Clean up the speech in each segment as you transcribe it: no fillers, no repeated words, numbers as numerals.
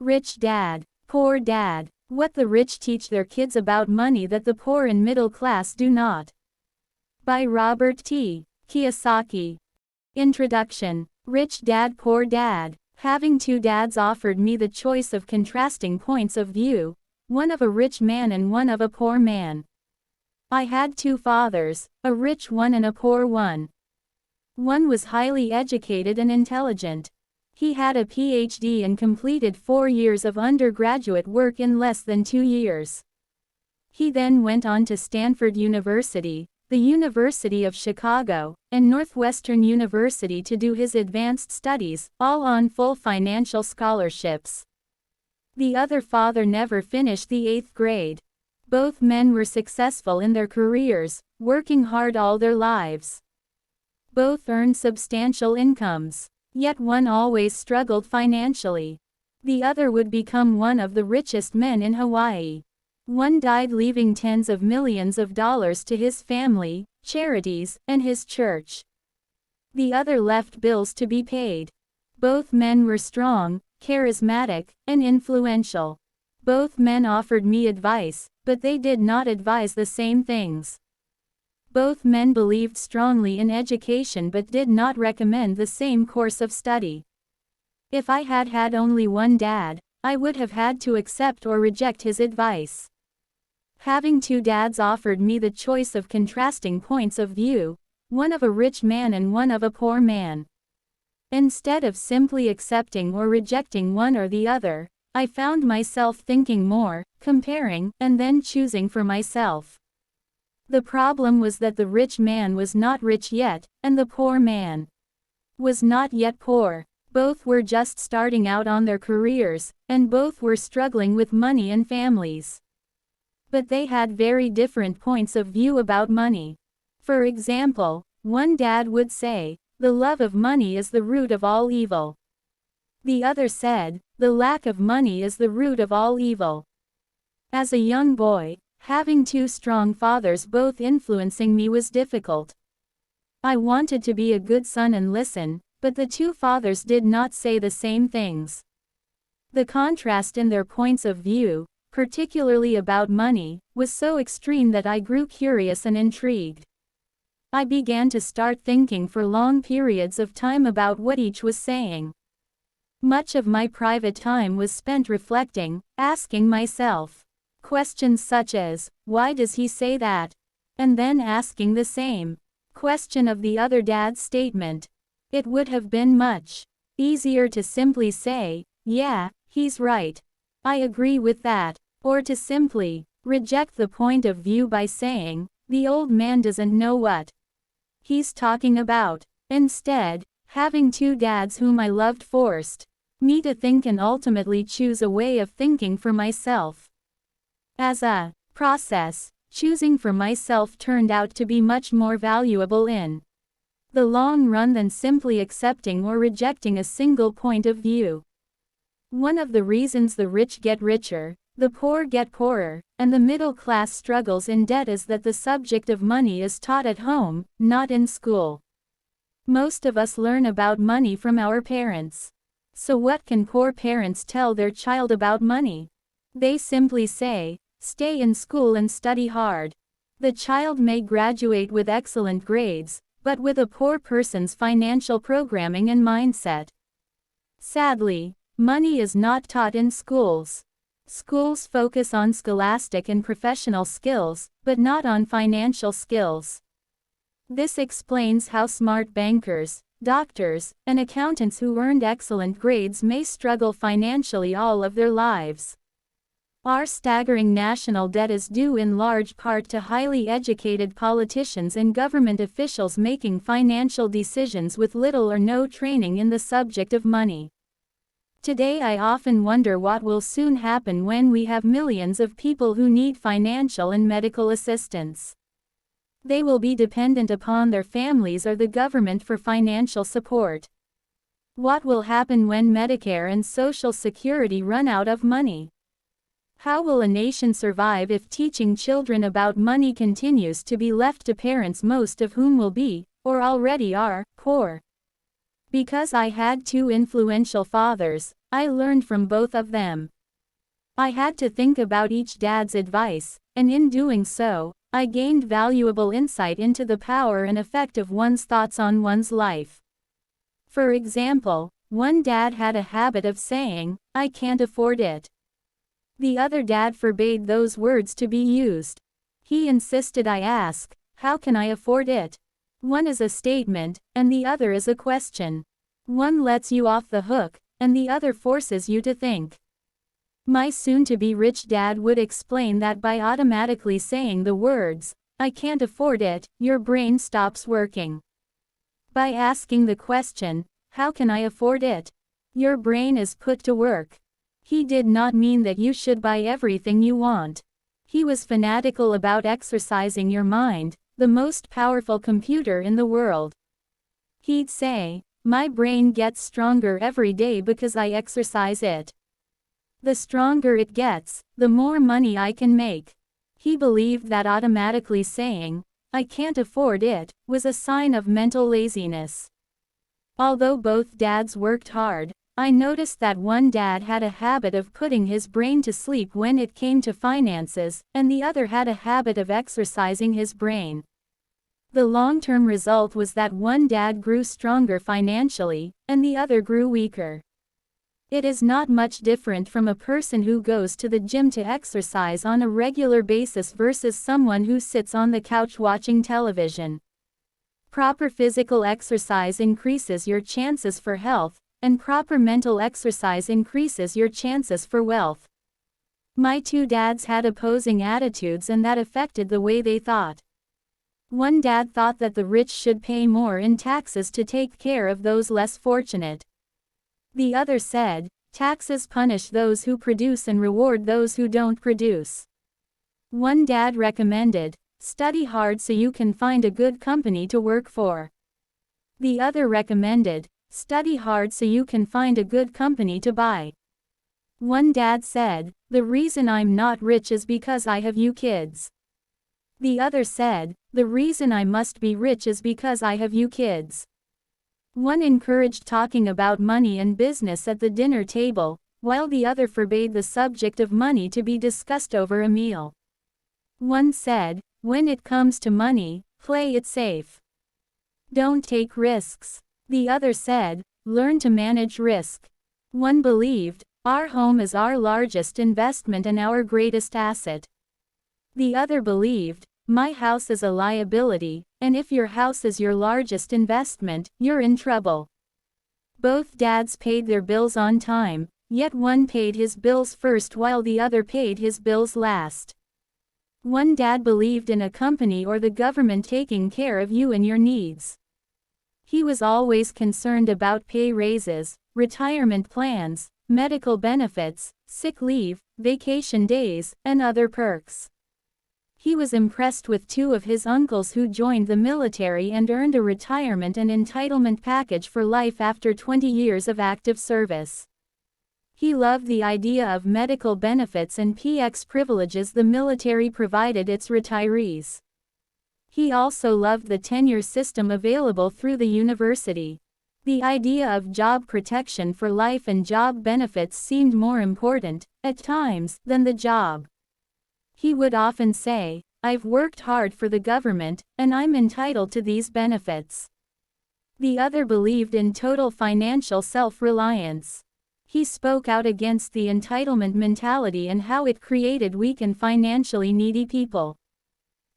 Rich Dad, Poor Dad. What the rich teach their kids about money that the poor and middle class do not. By Robert T. Kiyosaki. Introduction. Rich Dad, Poor Dad. Having two dads offered me the choice of contrasting points of view, one of a rich man and one of a poor man. I had two fathers, a rich one and a poor one. One was highly educated and intelligent. He had a PhD and completed 4 years of undergraduate work in less than 2 years. He then went on to Stanford University, the University of Chicago, and Northwestern University to do his advanced studies, all on full financial scholarships. The other father never finished the 8th grade. Both men were successful in their careers, working hard all their lives. Both earned substantial incomes. Yet one always struggled financially. The other would become one of the richest men in Hawaii. One died leaving tens of millions of dollars to his family, charities, and his church. The other left bills to be paid. Both men were strong, charismatic, and influential. Both men offered me advice, but they did not advise the same things. Both men believed strongly in education but did not recommend the same course of study. If I had had only one dad, I would have had to accept or reject his advice. Having two dads offered me the choice of contrasting points of view, one of a rich man and one of a poor man. Instead of simply accepting or rejecting one or the other, I found myself thinking more, comparing, and then choosing for myself. The problem was that the rich man was not rich yet, and the poor man was not yet poor. Both were just starting out on their careers, and both were struggling with money and families. But they had very different points of view about money. For example, one dad would say, "The love of money is the root of all evil." The other said, "The lack of money is the root of all evil." As a young boy, having two strong fathers both influencing me was difficult. I wanted to be a good son and listen, but the two fathers did not say the same things. The contrast in their points of view, particularly about money, was so extreme that I grew curious and intrigued. I began to start thinking for long periods of time about what each was saying. Much of my private time was spent reflecting, asking myself questions such as, why does he say that? And then asking the same question of the other dad's statement. It would have been much easier to simply say, yeah, he's right. I agree with that. Or to simply reject the point of view by saying, the old man doesn't know what he's talking about. Instead, having two dads whom I loved forced me to think and ultimately choose a way of thinking for myself. As a process, choosing for myself turned out to be much more valuable in the long run than simply accepting or rejecting a single point of view. One of the reasons the rich get richer, the poor get poorer, and the middle class struggles in debt is that the subject of money is taught at home, not in school. Most of us learn about money from our parents. So what can poor parents tell their child about money? They simply say, stay in school and study hard. The child may graduate with excellent grades, but with a poor person's financial programming and mindset. Sadly, money is not taught in schools. Schools focus on scholastic and professional skills, but not on financial skills. This explains how smart bankers, doctors, and accountants who earned excellent grades may struggle financially all of their lives. Our staggering national debt is due in large part to highly educated politicians and government officials making financial decisions with little or no training in the subject of money. Today I often wonder what will soon happen when we have millions of people who need financial and medical assistance. They will be dependent upon their families or the government for financial support. What will happen when Medicare and Social Security run out of money? How will a nation survive if teaching children about money continues to be left to parents most of whom will be, or already are, poor? Because I had two influential fathers, I learned from both of them. I had to think about each dad's advice, and in doing so, I gained valuable insight into the power and effect of one's thoughts on one's life. For example, one dad had a habit of saying, "I can't afford it." The other dad forbade those words to be used. He insisted I ask, "How can I afford it?" One is a statement, and the other is a question. One lets you off the hook, and the other forces you to think. My soon-to-be rich dad would explain that by automatically saying the words, "I can't afford it," your brain stops working. By asking the question, "How can I afford it?" your brain is put to work. He did not mean that you should buy everything you want. He was fanatical about exercising your mind, the most powerful computer in the world. He'd say, "My brain gets stronger every day because I exercise it. The stronger it gets, the more money I can make." He believed that automatically saying, "I can't afford it," was a sign of mental laziness. Although both dads worked hard, I noticed that one dad had a habit of putting his brain to sleep when it came to finances, and the other had a habit of exercising his brain. The long-term result was that one dad grew stronger financially, and the other grew weaker. It is not much different from a person who goes to the gym to exercise on a regular basis versus someone who sits on the couch watching television. Proper physical exercise increases your chances for health, and proper mental exercise increases your chances for wealth. My two dads had opposing attitudes, and that affected the way they thought. One dad thought that the rich should pay more in taxes to take care of those less fortunate. The other said, "Taxes punish those who produce and reward those who don't produce." One dad recommended, "Study hard so you can find a good company to work for." The other recommended, "Study hard so you can find a good company to buy." One dad said, "The reason I'm not rich is because I have you kids." The other said, "The reason I must be rich is because I have you kids." One encouraged talking about money and business at the dinner table, while the other forbade the subject of money to be discussed over a meal. One said, "When it comes to money, play it safe. Don't take risks." The other said, "Learn to manage risk." One believed, "Our home is our largest investment and our greatest asset." The other believed, "My house is a liability, and if your house is your largest investment, you're in trouble." Both dads paid their bills on time, yet one paid his bills first while the other paid his bills last. One dad believed in a company or the government taking care of you and your needs. He was always concerned about pay raises, retirement plans, medical benefits, sick leave, vacation days, and other perks. He was impressed with two of his uncles who joined the military and earned a retirement and entitlement package for life after 20 years of active service. He loved the idea of medical benefits and PX privileges the military provided its retirees. He also loved the tenure system available through the university. The idea of job protection for life and job benefits seemed more important, at times, than the job. He would often say, "I've worked hard for the government, and I'm entitled to these benefits." The other believed in total financial self-reliance. He spoke out against the entitlement mentality and how it created weak and financially needy people.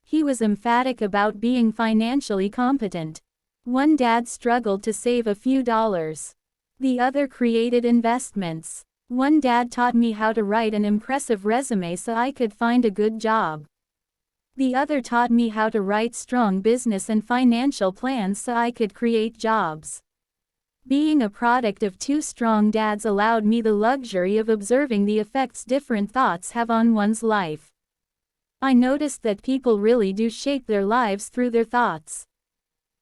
He was emphatic about being financially competent. One dad struggled to save a few dollars. The other created investments. One dad taught me how to write an impressive resume so I could find a good job. The other taught me how to write strong business and financial plans so I could create jobs. Being a product of two strong dads allowed me the luxury of observing the effects different thoughts have on one's life. I noticed that people really do shape their lives through their thoughts.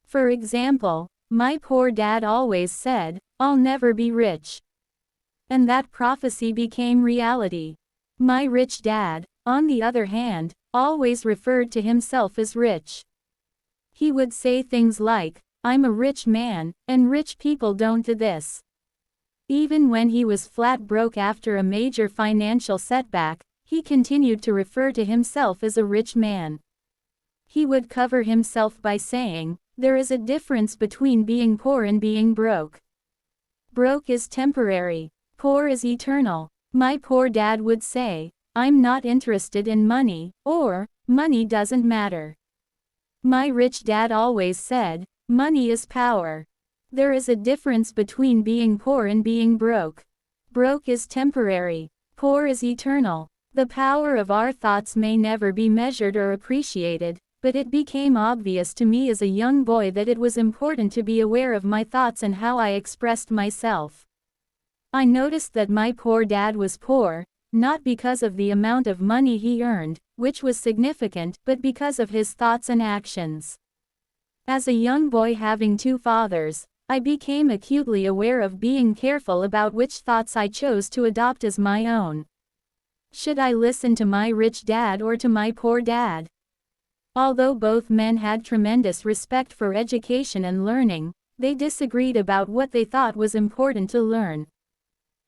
For example, my poor dad always said, "I'll never be rich." And that prophecy became reality. My rich dad, on the other hand, always referred to himself as rich. He would say things like, I'm a rich man, and rich people don't do this. Even when he was flat broke after a major financial setback, he continued to refer to himself as a rich man. He would cover himself by saying, "There is a difference between being poor and being broke. Broke is temporary. Poor is eternal." My poor dad would say, "I'm not interested in money," or, "Money doesn't matter." My rich dad always said, "Money is power. There is a difference between being poor and being broke. Broke is temporary. Poor is eternal." The power of our thoughts may never be measured or appreciated, but it became obvious to me as a young boy that it was important to be aware of my thoughts and how I expressed myself. I noticed that my poor dad was poor, not because of the amount of money he earned, which was significant, but because of his thoughts and actions. As a young boy having two fathers, I became acutely aware of being careful about which thoughts I chose to adopt as my own. Should I listen to my rich dad or to my poor dad? Although both men had tremendous respect for education and learning, they disagreed about what they thought was important to learn.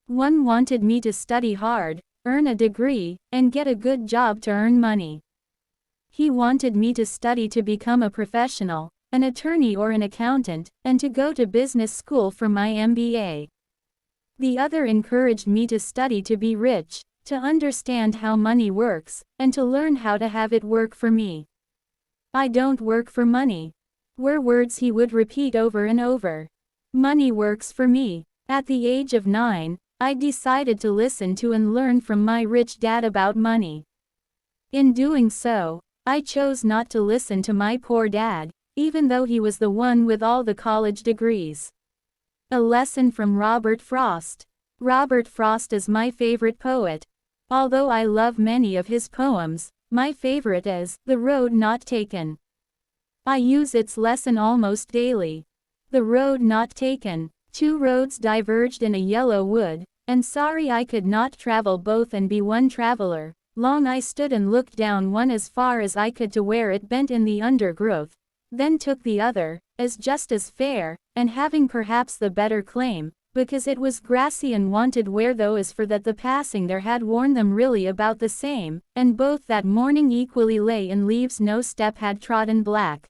One wanted me to study hard, earn a degree, and get a good job to earn money. He wanted me to study to become a professional, an attorney or an accountant, and to go to business school for my MBA. The other encouraged me to study to be rich, to understand how money works, and to learn how to have it work for me. "I don't work for money," were words he would repeat over and over. "Money works for me." At the age of 9, I decided to listen to and learn from my rich dad about money. In doing so, I chose not to listen to my poor dad, even though he was the one with all the college degrees. A lesson from Robert Frost. Robert Frost is my favorite poet. Although I love many of his poems, my favorite is "The Road Not Taken." I use its lesson almost daily. The road not taken. Two roads diverged in a yellow wood, and sorry I could not travel both and be one traveler. Long I stood and looked down one as far as I could to where it bent in the undergrowth, then took the other, as just as fair, and having perhaps the better claim, because it was grassy and wanted where though as for that the passing there had worn them really about the same, and both that morning equally lay in leaves no step had trodden black.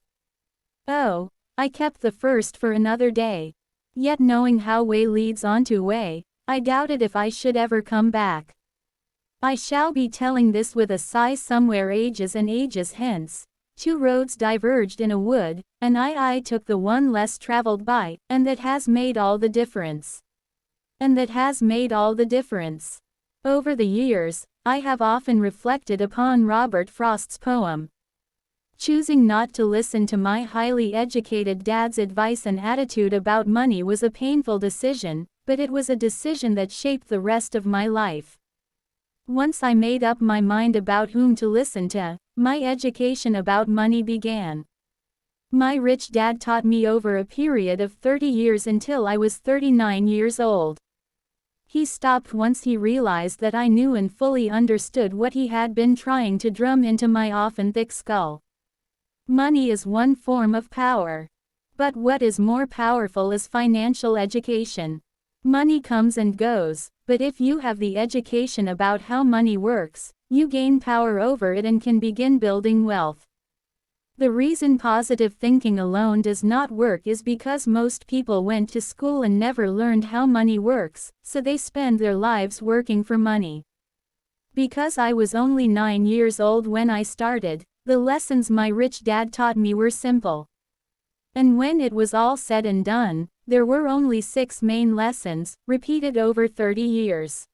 Oh, I kept the first for another day. Yet knowing how way leads on to way, I doubted if I should ever come back. I shall be telling this with a sigh somewhere ages and ages hence. Two roads diverged in a wood, and I took the one less traveled by, and that has made all the difference. And that has made all the difference. Over the years, I have often reflected upon Robert Frost's poem. Choosing not to listen to my highly educated dad's advice and attitude about money was a painful decision, but it was a decision that shaped the rest of my life. Once I made up my mind about whom to listen to, my education about money began. My rich dad taught me over a period of 30 years until I was 39 years old. He stopped once he realized that I knew and fully understood what he had been trying to drum into my often thick skull. Money is one form of power. But what is more powerful is financial education. Money comes and goes, but if you have the education about how money works, you gain power over it and can begin building wealth. The reason positive thinking alone does not work is because most people went to school and never learned how money works, so they spend their lives working for money. Because I was only 9 years old when I started, the lessons my rich dad taught me were simple. And when it was all said and done, there were only 6 main lessons, repeated over 30 years.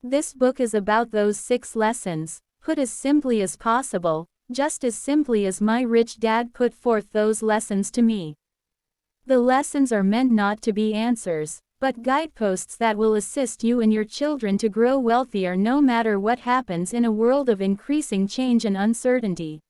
This book is about those 6 lessons, put as simply as possible, just as simply as my rich dad put forth those lessons to me. The lessons are meant not to be answers, but guideposts that will assist you and your children to grow wealthier no matter what happens in a world of increasing change and uncertainty.